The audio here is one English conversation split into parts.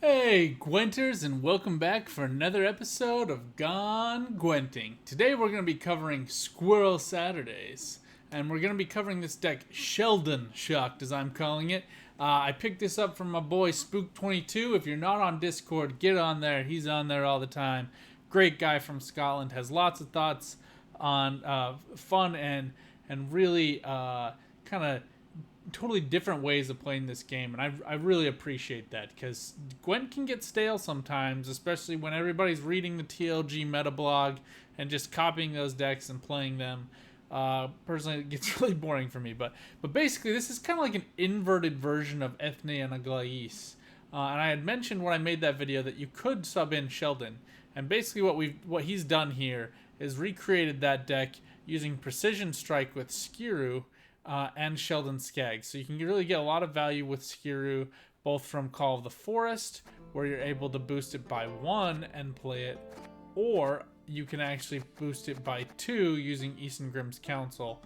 Hey Gwenters, and welcome back for another episode of Gone Gwenting. Today we're going to be covering Squirrel Saturdays, and we're going to be covering this deck, Sheldon Shocked as I'm calling it. I picked this up from my boy Spook22. If you're not on Discord, get on there. He's on there all the time. Great guy from Scotland, has lots of thoughts on fun and really kind of totally different ways of playing this game, and I really appreciate that, because Gwent can get stale sometimes, especially when everybody's reading the TLG meta blog and just copying those decks and playing them. Personally, it gets really boring for me, but basically this is kind of like an inverted version of Ethne and Aglais. And I had mentioned when I made that video that you could sub in Sheldon, and basically what he's done here is recreated that deck using Precision Strike with Skiru and Sheldon Skag. So you can really get a lot of value with Skiru, both from Call of the Forest, where you're able to boost it by 1 and play it, or you can actually boost it by 2 using Isengrim's Council.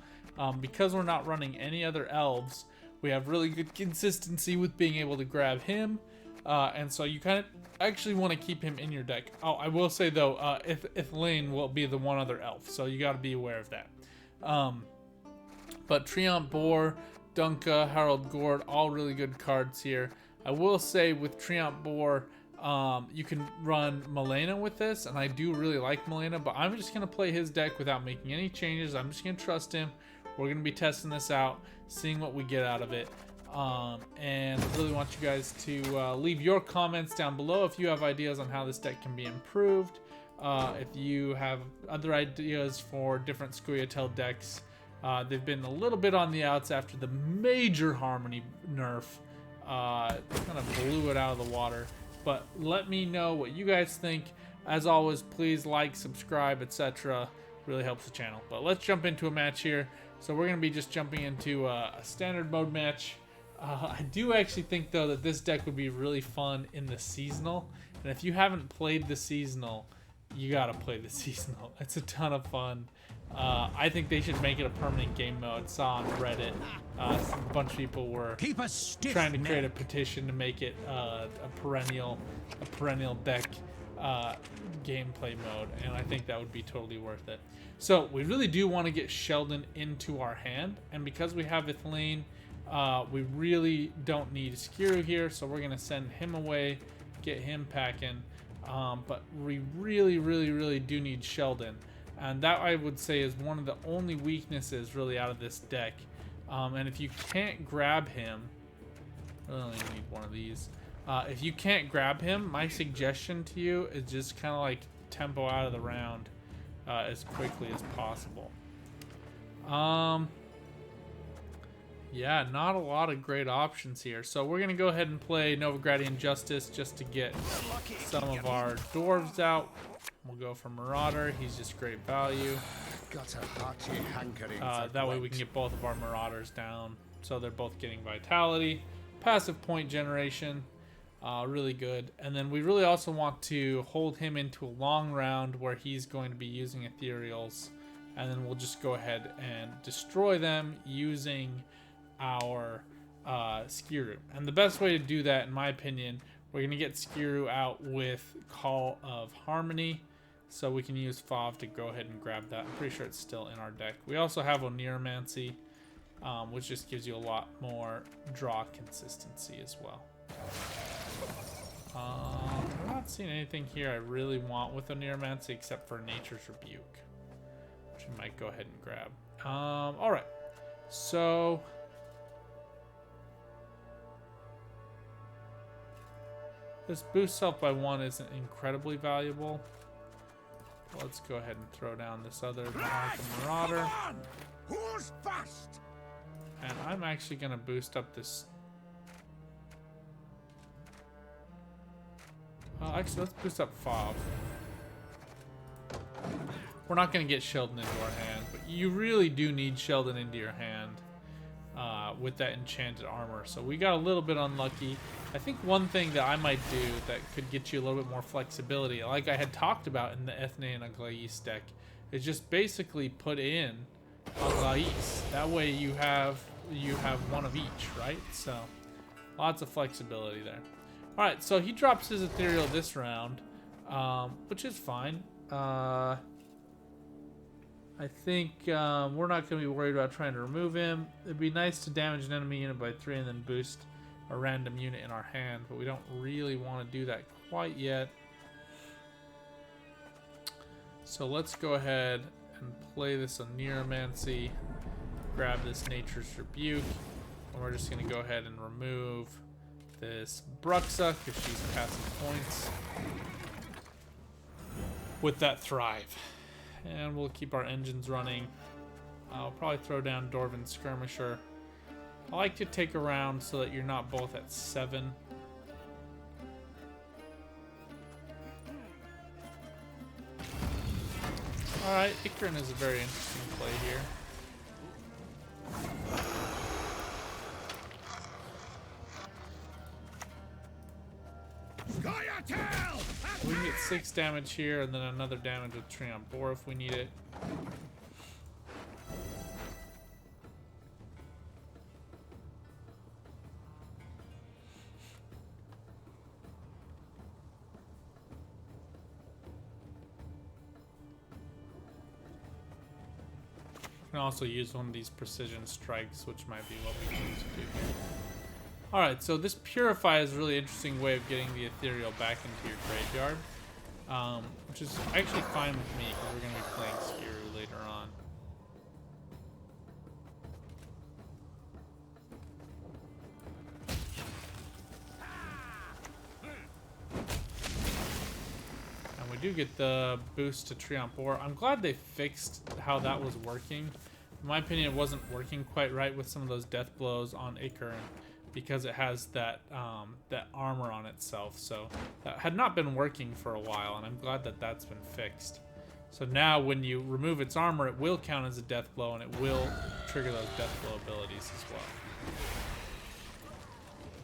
Because we're not running any other elves, we have really good consistency with being able to grab him, and so you kind of actually want to keep him in your deck. Oh, I will say though, Ithilane will be the one other elf, so you got to be aware of that. But Treant Boar, Dunka, Harold Gord, all really good cards here. I will say with Treant Boar, you can run Malena with this, and I do really like Malena, but I'm just going to play his deck without making any changes. I'm just going to trust him. We're going to be testing this out, seeing what we get out of it. And I really want you guys to leave your comments down below if you have ideas on how this deck can be improved. If you have other ideas for different Scoia'tael decks. They've been a little bit on the outs after the major Harmony nerf. Kind of blew it out of the water. But let me know what you guys think. As always, please like, subscribe, etc. Really helps the channel. But let's jump into a match here. So we're going to be just jumping into a standard mode match. I do actually think, though, that this deck would be really fun in the seasonal. And if you haven't played the seasonal, you got to play the seasonal. It's a ton of fun. I think they should make it a permanent game mode. Saw on Reddit, a bunch of people were trying to create a petition to make it a perennial deck gameplay mode, and I think that would be totally worth it. So we really do want to get Sheldon into our hand, and because we have Ithilane, we really don't need Skiru here, so we're gonna send him away, get him packing. But we really do need Sheldon. And that, I would say, is one of the only weaknesses really out of this deck. And if you can't grab him, I only need one of these. If you can't grab him, my suggestion to you is just kind of like tempo out of the round as quickly as possible. Yeah, not a lot of great options here. So we're going to go ahead and play Novigradian Justice just to get some of our dwarves out. We'll go for Marauder. He's just great value. That way we can get both of our Marauders down. So they're both getting Vitality. Passive point generation. Really good. And then we really also want to hold him into a long round where he's going to be using Ethereals. And then we'll just go ahead and destroy them using our Skiru. And the best way to do that, in my opinion, we're going to get Skiru out with Call of Harmony. So we can use Fav to go ahead and grab that. I'm pretty sure it's still in our deck. We also have Oneiromancy, which just gives you a lot more draw consistency as well. I'm not seeing anything here I really want with Oneiromancy except for Nature's Rebuke, which I might go ahead and grab. Alright, so this boost self by 1 isn't incredibly valuable. Let's go ahead and throw down this other Marauder. Who's fast? And I'm actually going to boost up this. Actually, let's boost up Fav. We're not going to get Sheldon into our hand, but you really do need Sheldon into your hand with that enchanted armor. So we got a little bit unlucky. I think one thing that I might do that could get you a little bit more flexibility, like I had talked about in the Ethne and Aglais deck, is just basically put in Aglais. That way you have one of each, right? So lots of flexibility there. Alright, so he drops his ethereal this round, which is fine. I think we're not going to be worried about trying to remove him. It'd be nice to damage an enemy unit by 3 and then boost a random unit in our hand, but we don't really want to do that quite yet. So let's go ahead and play this on Neuromancy, grab this Nature's Rebuke, and we're just going to go ahead and remove this Bruxa because she's passing points with that Thrive. And we'll keep our engines running. I'll probably throw down Dwarven Skirmisher. I like to take a round so that you're not both at 7. Alright, Ikrin is a very interesting play here. Scoia'tael! We can get 6 damage here and then another damage with Treant Boar if we need it. We can also use one of these precision strikes, which might be what we need to do here. Alright, so this Purify is a really interesting way of getting the ethereal back into your graveyard, which is actually fine with me because we're going to be playing Skiru later on. And we do get the boost to Treant Boar. I'm glad they fixed how that was working. In my opinion, it wasn't working quite right with some of those death blows on Ikrin, because it has that that armor on itself, so that had not been working for a while, and I'm glad that that's been fixed. So now when you remove its armor, it will count as a death blow, and it will trigger those death blow abilities as well.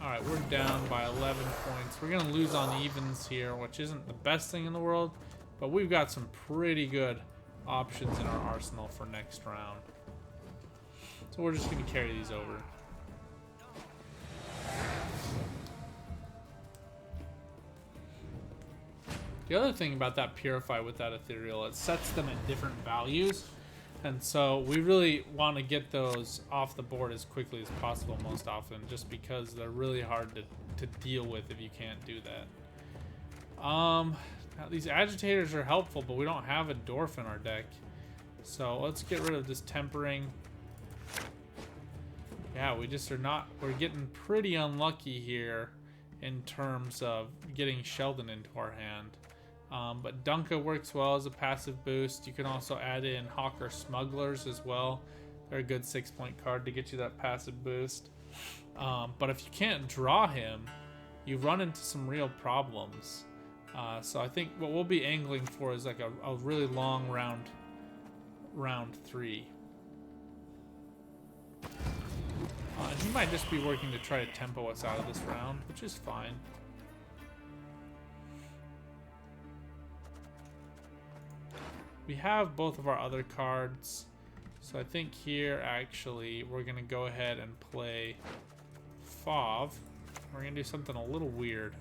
Alright, we're down by 11 points. We're going to lose on evens here, which isn't the best thing in the world, but we've got some pretty good options in our arsenal for next round. So we're just going to carry these over. The other thing about that Purify with that Ethereal, it sets them at different values. And so we really want to get those off the board as quickly as possible most often, just because they're really hard to deal with if you can't do that. Now these agitators are helpful, but we don't have a Dwarf in our deck. So let's get rid of this Tempering. Yeah, we just are not, we're getting pretty unlucky here in terms of getting Sheldon into our hand. But Dunka works well as a passive boost. You can also add in Hawker Smugglers as well. They're a good 6-point card to get you that passive boost. But if you can't draw him, you run into some real problems. So I think what we'll be angling for is like a really long round 3. And he might just be working to try to tempo us out of this round, which is fine. We have both of our other cards, so I think here actually we're going to go ahead and play Fauve. We're going to do something a little weird.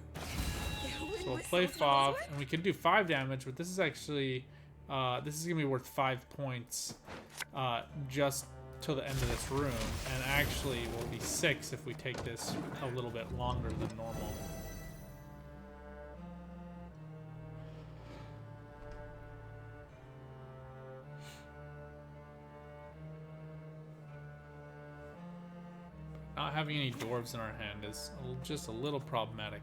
So we'll play Fauve, and we can do 5 damage, but this is actually, this is going to be worth 5 points just till the end of this room, and actually will be 6 if we take this a little bit longer than normal. Not having any dwarves in our hand is just a little problematic,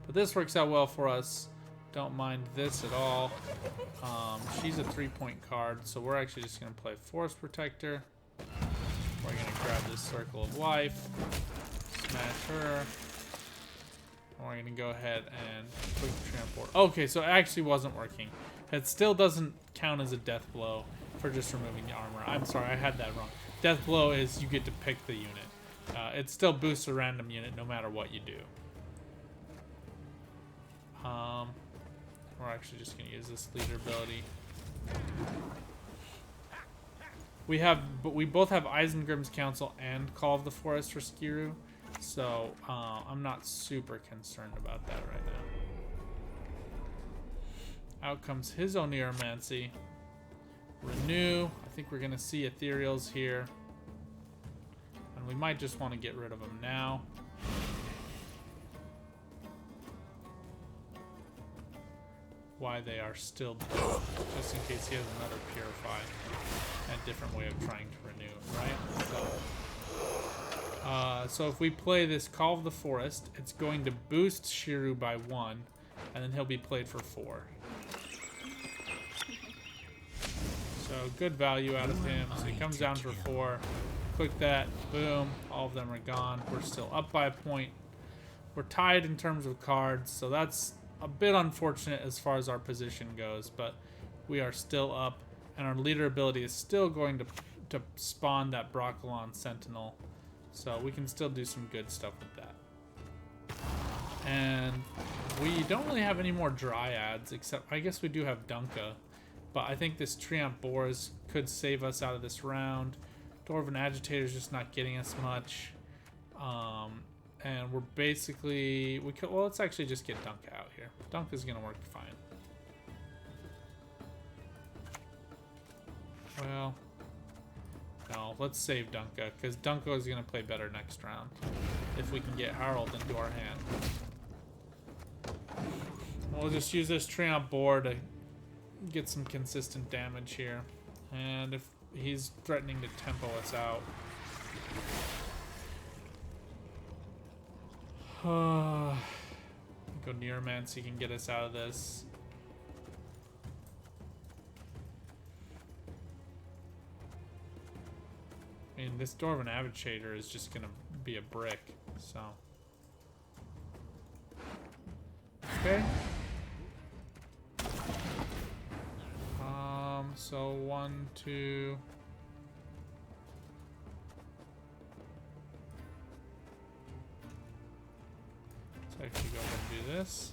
but this works out well for us. Don't mind this at all. She's a 3-point card, so we're actually just going to play Forest Protector. We're going to grab this Circle of Life, smash her, and we're going to go ahead and quick transport. Okay, so it actually wasn't working. It still doesn't count as a death blow for just removing the armor. I'm sorry, I had that wrong. Death blow is you get to pick the unit. It still boosts a random unit no matter what you do. We're actually just going to use this leader ability. We both have Isengrim's Council and Call of the Forest for Skiru, So I'm not super concerned about that right now. Out comes his Oneiromancy. Renew. I think we're going to see Ethereals here. And we might just want to get rid of them now. Why they are still built, just in case he has another Purify. And a different way of trying to renew, right? So if we play this Call of the Forest, it's going to boost Shiru by 1, and then he'll be played for 4. So good value out of him. So he comes down for 4. Click that, boom, all of them are gone. We're still up by a point. We're tied in terms of cards, so that's a bit unfortunate as far as our position goes, but we are still up, and our leader ability is still going to spawn that Broccolon Sentinel, so we can still do some good stuff with that. And we don't really have any more Dryads, except I guess we do have Dunka, but I think this Treant Boars could save us out of this round. Dwarven Agitator is just not getting us much. And we're basically... well, let's actually just get Dunka out here. Dunka's going to work fine. Well... no, let's save Dunka, because Dunka is going to play better next round. If we can get Harold into our hand. We'll just use this Treant Boar to get some consistent damage here. And if he's threatening to tempo us out... go Neuromancy can get us out of this. I mean, this Dwarven Agitator is just gonna be a brick, so. Okay. So 1, 2. Let's actually go ahead and do this.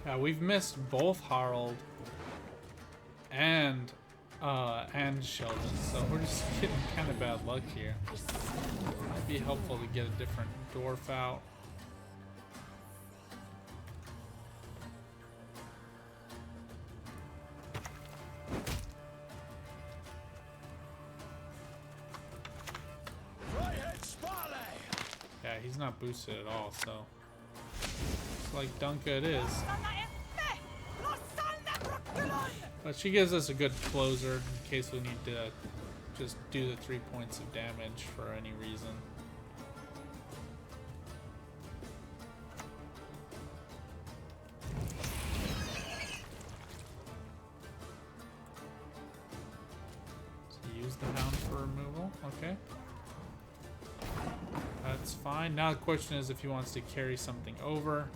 Yeah, we've missed both Harald and Sheldon, so we're just getting kind of bad luck here. Might be helpful to get a different dwarf out. Yeah, he's not boosted at all, so it's like Dunka it is. But she gives us a good closer in case we need to just do the 3 points of damage for any reason. So use the Hound for removal, okay. That's fine. Now the question is if he wants to carry something over.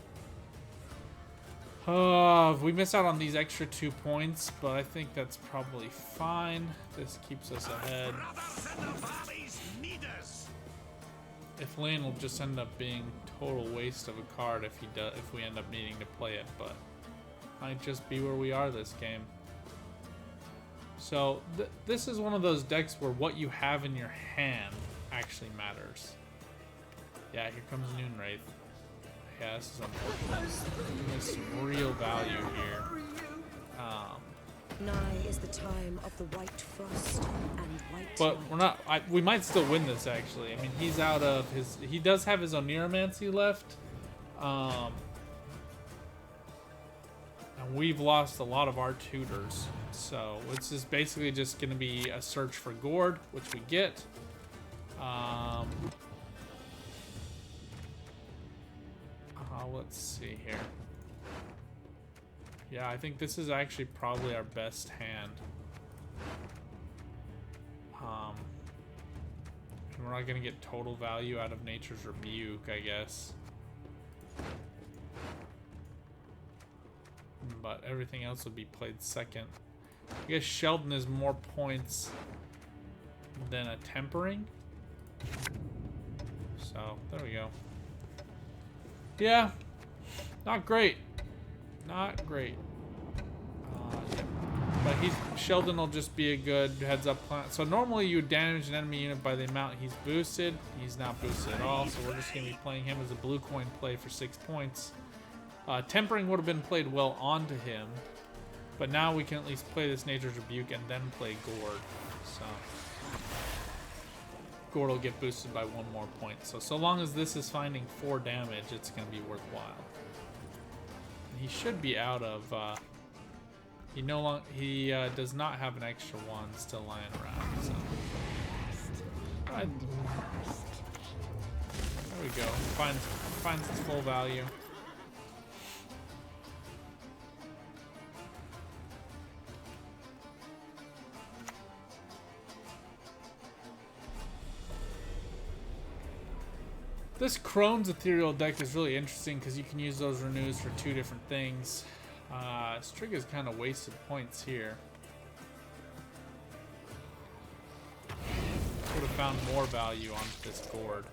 We miss out on these extra 2 points, but I think that's probably fine. This keeps us ahead. If Lane will just end up being total waste of a card if we end up needing to play it, but might just be where we are this game. So this is one of those decks where what you have in your hand actually matters. Yeah, here comes Noonwraith. Yeah, this is unfortunate. There's some real value here. Nigh is the time of the white frost and white but light. we're not. We might still win this actually. I mean, he's out of his. He does have his Oneiromancy left, and we've lost a lot of our tutors. So it's just basically just going to be a search for Gord, which we get. Let's see here. Yeah, I think this is actually probably our best hand. We're not going to get total value out of Nature's Rebuke, I guess. But everything else would be played second. I guess Sheldon is more points than a Tempering. So, there we go. Yeah. Not great. Not great. Yeah. But Sheldon will just be a good heads-up plan. So normally you would damage an enemy unit by the amount he's boosted. He's not boosted at all, so we're just going to be playing him as a blue coin play for 6 points. Tempering would have been played well onto him, but now we can at least play this Nature's Rebuke and then play Gord. So Gord will get boosted by 1 more point. So long as this is finding 4 damage, it's going to be worthwhile. And he should be out of. He does not have an extra 1 still lying around. So there we go. Finds its full value. This Crone's Ethereal deck is really interesting because you can use those renews for 2 different things. Striga's kind of wasted points here. Would have found more value on this board.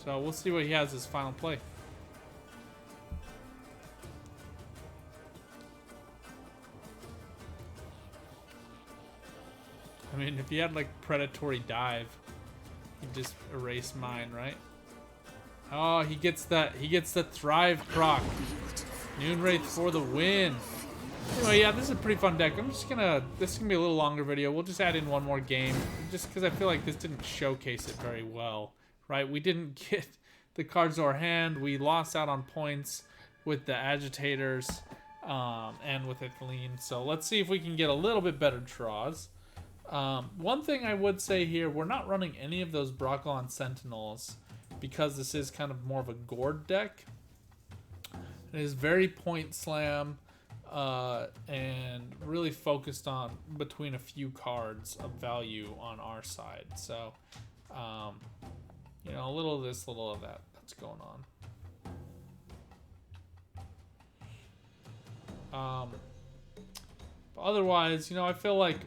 So we'll see what he has as final play. I mean, if he had like Predatory Dive, he'd just erase mine, right? Oh, he gets that. He gets the Thrive proc. Noonwraith for the win. Anyway, yeah, this is a pretty fun deck. This is gonna be a little longer video. We'll just add in 1 more game, just because I feel like this didn't showcase it very well, right? We didn't get the cards to our hand. We lost out on points with the Agitators and with Ethylene. So let's see if we can get a little bit better draws. One thing I would say here, we're not running any of those Broccolon Sentinels because this is kind of more of a Gord deck. It is very point slam and really focused on between a few cards of value on our side. So, you know, a little of this, a little of that's going on. But otherwise, you know, I feel like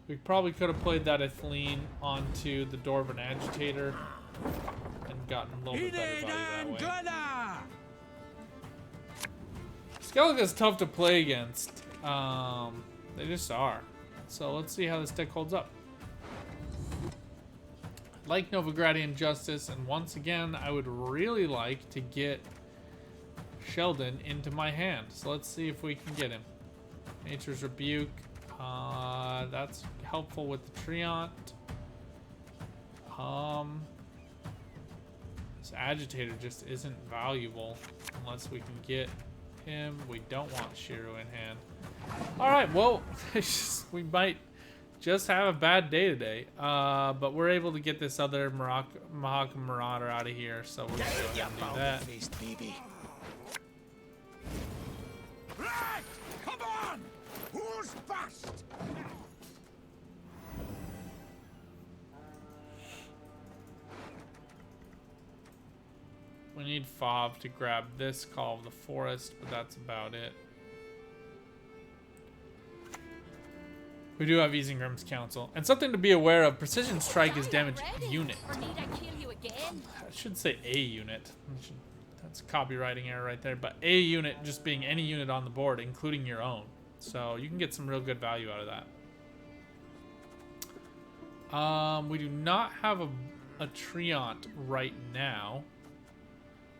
we probably could have played that Ethylene onto the Dwarven Agitator and gotten a little bit better value that way. Skellige's tough to play against. They just are. So let's see how this deck holds up. I like Novigradian Justice, and once again, I would really like to get Sheldon into my hand. So let's see if we can get him. Nature's Rebuke. That's helpful with the Treant. This Agitator just isn't valuable unless we can get him. We don't want Shiro in hand. Alright, well, we might just have a bad day today. But we're able to get this other Mahaka Marauder out of here, so we're going to go ahead and do that. Right! Come on! Who's fast? We need Fob to grab this Call of the Forest, but that's about it. We do have Isengrim's Council. And something to be aware of, Precision Strike is damage unit. I should say a unit. That's a copywriting error right there. But a unit just being any unit on the board, including your own. So you can get some real good value out of that. We do not have a Treant right now.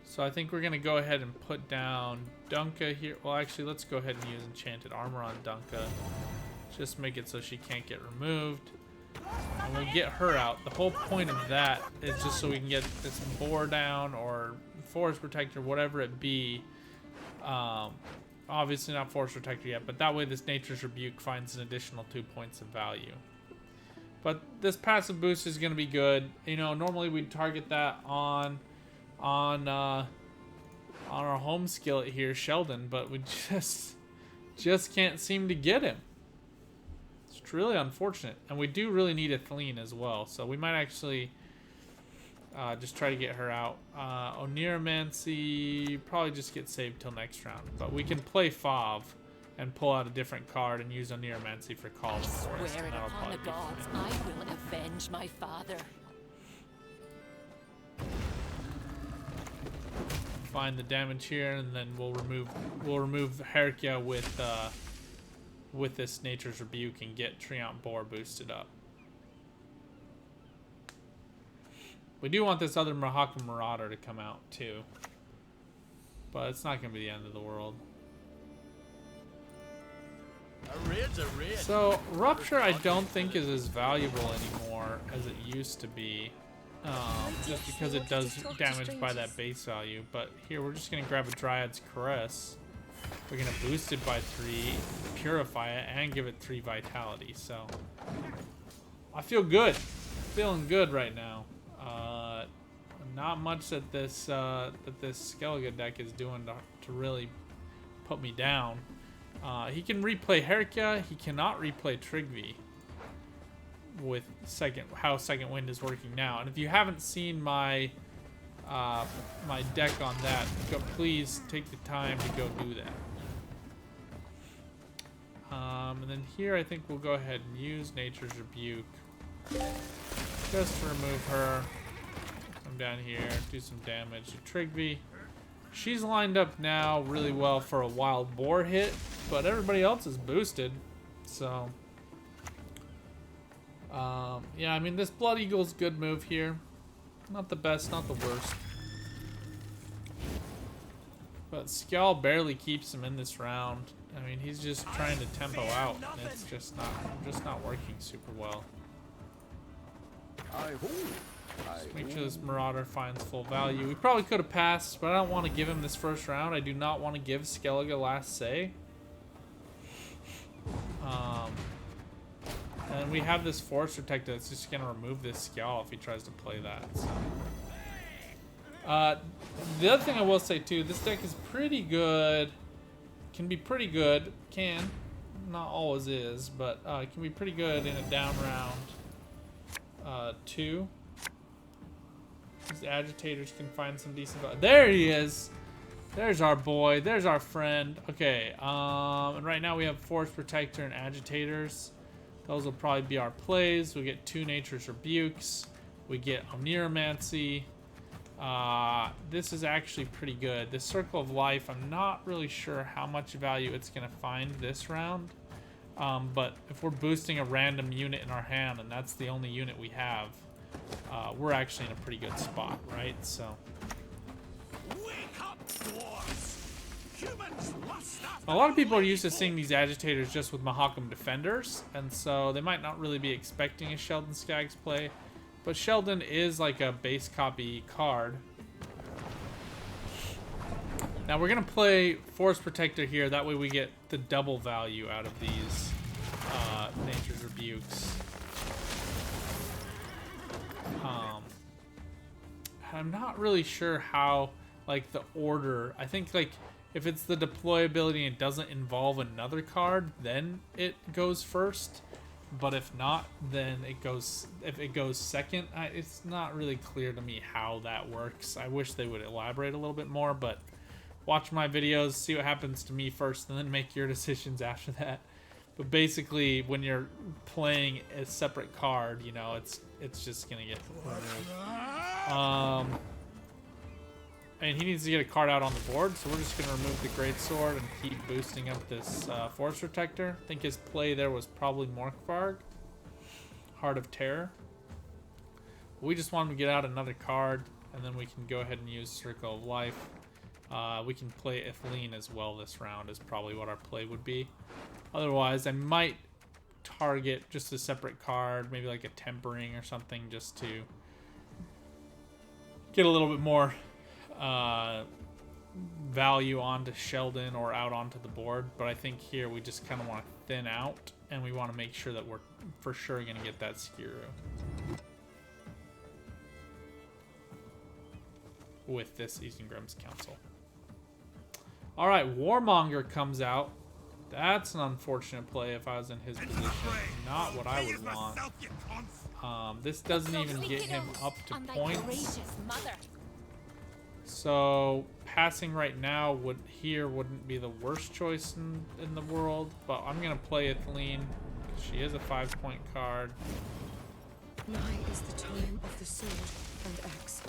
So I think we're going to go ahead and put down Dunka here. Well, actually, let's go ahead and use Enchanted Armor on Dunka. Just make it so she can't get removed. And we'll get her out. The whole point of that is just so we can get this Boar down or Forest Protector, whatever it be. Obviously not Forest Protector yet, but that way this Nature's Rebuke finds an additional 2 points of value. But this passive boost is going to be good. You know, normally we'd target that on our home skillet here, Sheldon, but we just just can't seem to get him. It's really unfortunate. And we do really need Athleen as well. So we might actually just try to get her out. Oneiromancy probably just get saved till next round. But we can play Fav and pull out a different card and use Oneiromancy for Call of the Forest. Swear it upon the gods, I will avenge my father. Find the damage here, and then we'll remove Herkia with this Nature's Rebuke and get Treant Boar boosted up. We do want this other Mahaka Marauder to come out too, but it's not going to be the end of the world. A raid's a raid. So Rupture I don't think is as valuable anymore as it used to be. Just because it does damage by that base value. But here we're just going to grab a Dryad's Caress. We're going to boost it by 3, purify it, and give it 3 vitality. So I feel good. Feeling good right now. Not much that this Skellige deck is doing to really put me down. He can replay Herkia. He cannot replay Trigvi with how Second Wind is working now. And if you haven't seen my my deck on that, please take the time to go do that. And then here I think we'll go ahead and use Nature's Rebuke just to remove her. Come down here, do some damage to Trigvi. She's lined up now really well for a Wild Boar hit, but everybody else is boosted, so yeah, I mean, this Blood Eagle's a good move here. Not the best, not the worst. But Scoia'tael barely keeps him in this round. I mean, he's just trying to tempo out, and it's just not working super well. Just make sure this Marauder finds full value. We probably could have passed, but I don't want to give him this first round. I do not want to give Skellige last say. And we have this Forest Protector that's just going to remove this Scoia'tael if he tries to play that. So. The other thing I will say too, this deck is pretty good. Can be pretty good. Can. Not always is, but it can be pretty good in a down round 2. These agitators can find some decent value. There he is. There's our boy. There's our friend. Okay. And right now we have Forest Protector and agitators. Those will probably be our plays. We get 2 Nature's Rebukes. We get Oneiromancy. This is actually pretty good. The Circle of Life, I'm not really sure how much value it's going to find this round. But if we're boosting a random unit in our hand, and that's the only unit we have, we're actually in a pretty good spot, right? So Wake up, dwarves! Humans lust after a lot of people are used to seeing these agitators just with Mahakam defenders, and so they might not really be expecting a Sheldon Skaggs play. But Sheldon is like a base copy card. Now we're gonna play Forest Protector here. That way we get the double value out of these Nature's Rebukes. I'm not really sure how, like, the order. I think, like, if it's the deployability and it doesn't involve another card, then it goes first. But if not, then it goes. If it goes second, it's not really clear to me how that works. I wish they would elaborate a little bit more. But watch my videos, see what happens to me first, and then make your decisions after that. But basically, when you're playing a separate card, you know, it's just gonna get removed. And he needs to get a card out on the board, so we're just gonna remove the Greatsword and keep boosting up this Forest Protector. I think his play there was probably Morkvarg, Heart of Terror. We just want him to get out another card, and then we can go ahead and use Circle of Life. We can play Athleen as well this round, is probably what our play would be. Otherwise, I might target just a separate card, maybe like a Tempering or something, just to get a little bit more value onto Sheldon or out onto the board. But I think here we just kind of want to thin out, and we want to make sure that we're for sure going to get that Skiru with this Isengrim's Council. Alright, Warmonger comes out. That's an unfortunate play if I was in his position. Not what I would want. This doesn't even get him up to points. So passing right now wouldn't be the worst choice in the world, but I'm gonna play Atheline. She is a 5-point card. Nigh is the time of the sword and axe.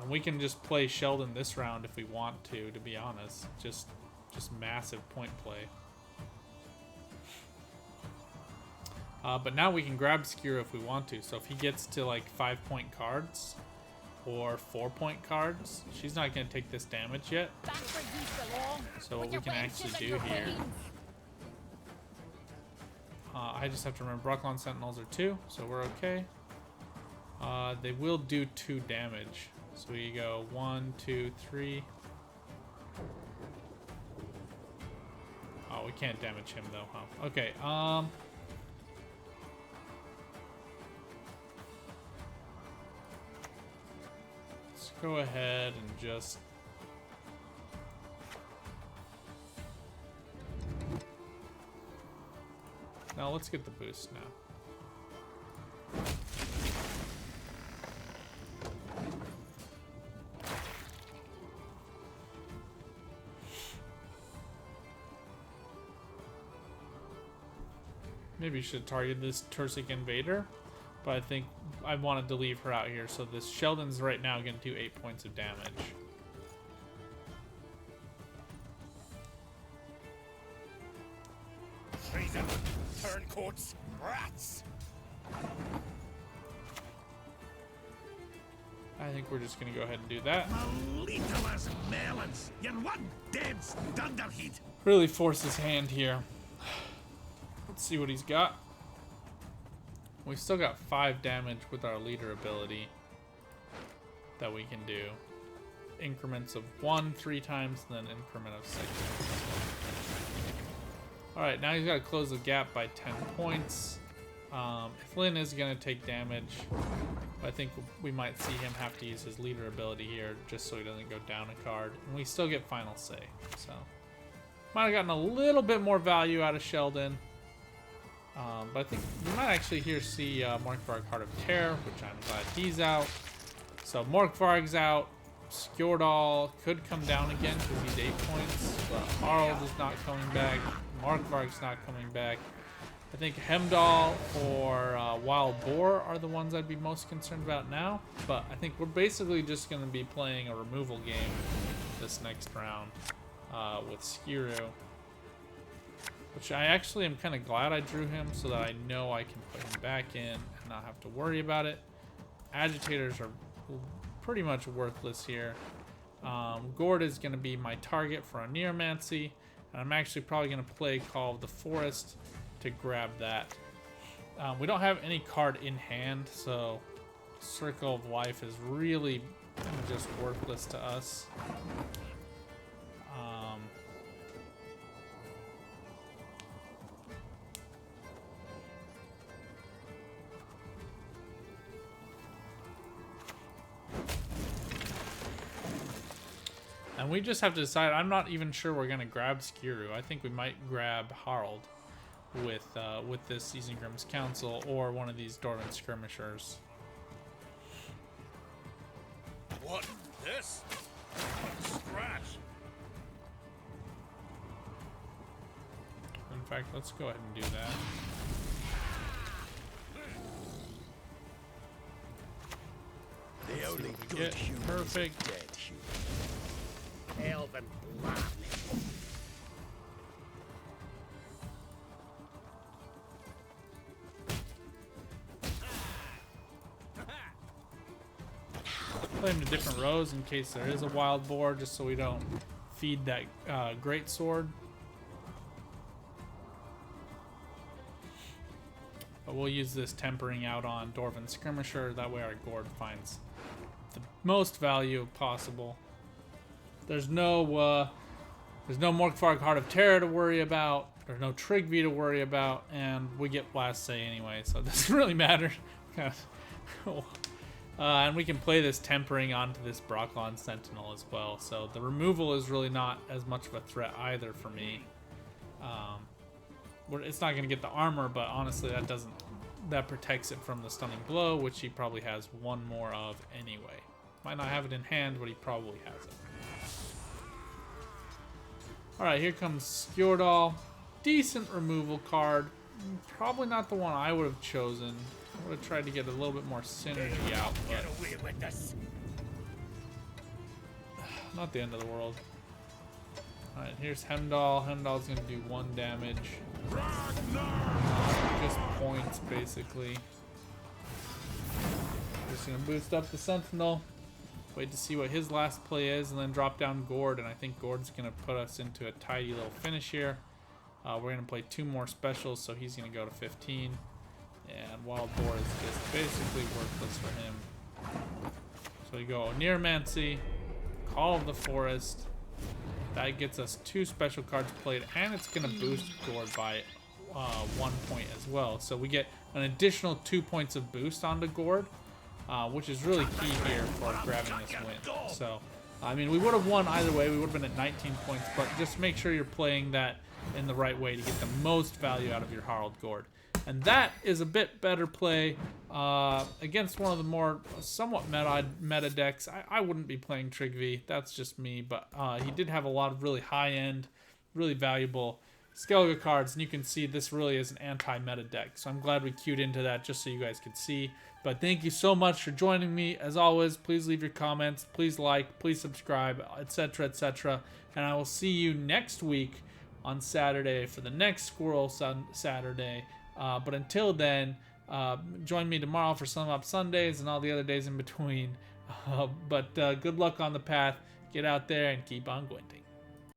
And we can just play Sheldon this round if we want to be honest. Just massive point play. But now we can grab Scoia'tael if we want to. So if he gets to like 5-point cards or 4-point cards, she's not going to take this damage yet. So what we can actually do here, I just have to remember Brocklon Sentinels are 2, so we're okay. They will do 2 damage. So we go 1, 2, 3. Oh, we can't damage him though, huh? Okay, let's go ahead and just... Now let's get the boost now. Maybe you should target this Tursic Invader, but I think I wanted to leave her out here. So this Sheldon's right now going to do 8 points of damage. Treason, turncoats, rats. I think we're just going to go ahead and do that. Malitolas melons, you're one dead dunderhead. Really force his hand here. Let's see what he's got. We've still got 5 damage with our leader ability that we can do. Increments of 1 3 times, and then increment of 6. Alright, now he's got to close the gap by 10 points. Flynn is going to take damage. I think we might see him have to use his leader ability here just so he doesn't go down a card. And we still get final say. So, might have gotten a little bit more value out of Sheldon. But I think we might actually here see Morkvarg Heart of Terror, which I'm glad he's out. So Morkvarg's out. Scoia'tael could come down again because he's 8 points. But Harald is not coming back. Morkvarg's not coming back. I think Hemdall or Wild Boar are the ones I'd be most concerned about now. But I think we're basically just going to be playing a removal game this next round with Scoia'tael. Which I actually am kind of glad I drew him so that I know I can put him back in and not have to worry about it. Agitators are pretty much worthless here. Gord is going to be my target for a Neomancy. And I'm actually probably going to play Call of the Forest to grab that. We don't have any card in hand, so Circle of Life is really just worthless to us. And we just have to decide. I'm not even sure we're going to grab Scoia'tael. I think we might grab Harald with this Isengrim's Council or one of these Dwarven Skirmishers. What? This? Scratch. In fact, let's go ahead and do that. The only good Get human perfect. is a dead human. Elven blood. Play them to different rows in case there is a wild boar, just so we don't feed that great sword. But we'll use this tempering out on Dwarven Skirmisher. That way our Gord finds the most value possible. There's no Morkvarg Heart of Terror to worry about. There's no Trigvi to worry about, and we get last say anyway, so it doesn't really matter. And we can play this tempering onto this Brocklon Sentinel as well. So the removal is really not as much of a threat either for me. It's not going to get the armor, but honestly, that protects it from the stunning blow, which he probably has one more of anyway. Might not have it in hand, but he probably has it. Alright, here comes Scoia'tael. Decent removal card. Probably not the one I would have chosen. I would have tried to get a little bit more synergy out, but away with this. not the end of the world. Alright, here's Heimdall. Heimdall's going to do 1 damage. Just points, basically. Just going to boost up the Sentinel. Wait to see what his last play is, and then drop down Gord, and I think Gord's going to put us into a tidy little finish here. We're going to play 2 more specials, so he's going to go to 15. And Wild Boar is just basically worthless for him. So we go Neuromancy, Call of the Forest. That gets us 2 special cards played, and it's going to boost Gord by 1 point as well. So we get an additional 2 points of boost onto Gord, which is really key here for grabbing this win. So, I mean, we would have won either way. We would have been at 19 points, but just make sure you're playing that in the right way to get the most value out of your Harald Gord. And that is a bit better play against one of the more somewhat meta decks. I wouldn't be playing Trigvi. That's just me. But he did have a lot of really high-end, really valuable Skellige cards. And you can see this really is an anti-meta deck. So I'm glad we queued into that just so you guys could see. But thank you so much for joining me. As always, please leave your comments. Please like. Please subscribe, etc., etc. And I will see you next week on Saturday for the next Squirrel Saturday. But until then, join me tomorrow for Sum Up Sundays and all the other days in between. But good luck on the path. Get out there and keep on glinting.